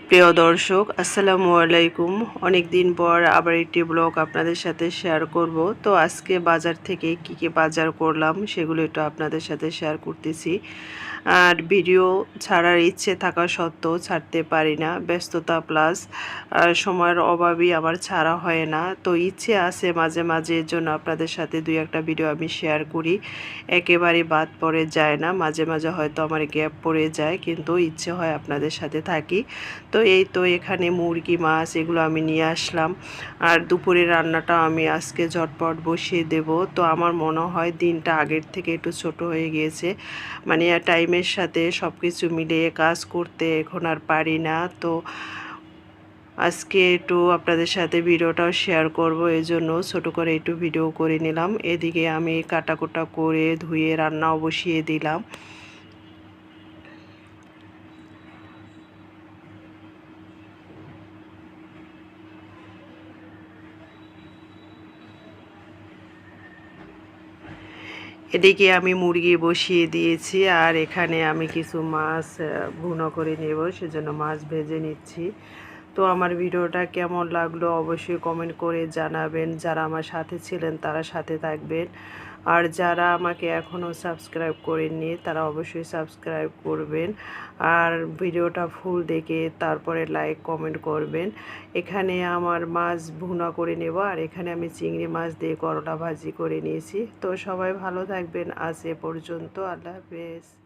প্রিয় দর্শক, আসসালামু আলাইকুম। অনেক দিন পর আবার একটি ব্লগ আপনাদের সাথে শেয়ার করব। তো আজকে বাজার থেকে কি বাজার করলাম সেগুলো একটু আপনাদের সাথে শেয়ার করতেছি। আর ভিডিও ছাড়ার ইচ্ছে থাকা সত্ত্বেও ছাড়তে পারি না, ব্যস্ততা প্লাস সময়ের অভাবই আমার ছাড়া হয় না। তো ইচ্ছে আছে মাঝে মাঝে, এর জন্য আপনাদের সাথে দুই একটা ভিডিও আমি শেয়ার করি। একেবারে বাদ পড়ে যায় না, মাঝে মাঝে হয়তো আমার গ্যাপ পড়ে যায়, কিন্তু ইচ্ছে হয় আপনাদের সাথে থাকি। তো এই তো এখানে মুরগি মাছ এগুলো আমি নিয়ে আসলাম। আর দুপুরের রান্নাটা আমি আজকে ঝটপট বসিয়ে দেব। তো আমার মনে হয় দিনটা আগের থেকে একটু ছোট হয়ে গিয়েছে, মানে টাইমের সাথে সব কিছু মিলিয়ে কাজ করতে এখন আর পারি না। তো আজকে একটু আপনাদের সাথে ভিডিওটাও শেয়ার করব, এই জন্য ছোটো করে একটু ভিডিও করে নিলাম। এদিকে আমি কাটাকুটা করে ধুয়ে রান্নাও বসিয়ে দিলাম। এদিকে আমি মুরগি বসিয়ে দিয়েছি, আর এখানে আমি কিছু মাছ ভুনা করে নেব, সেজন্য মাছ ভেজে নিচ্ছি। তো আমার ভিডিওটা কেমন লাগলো অবশ্যই কমেন্ট করে জানাবেন। যারা আমার সাথে ছিলেন তারা সাথে থাকবেন, আর যারা আমাকে এখনও সাবস্ক্রাইব করেননি তারা অবশ্যই সাবস্ক্রাইব করবেন। আর ভিডিওটা ফুল দেখে তারপরে লাইক কমেন্ট করবেন। এখানে আমার মাছ ভুনা করে নেব, আর এখানে আমি চিংড়ি মাছ দিয়ে করলা ভাজি করে নিয়েছি। তো সবাই ভালো থাকবেন, আজ এ পর্যন্ত, আল্লাহ হাফেজ।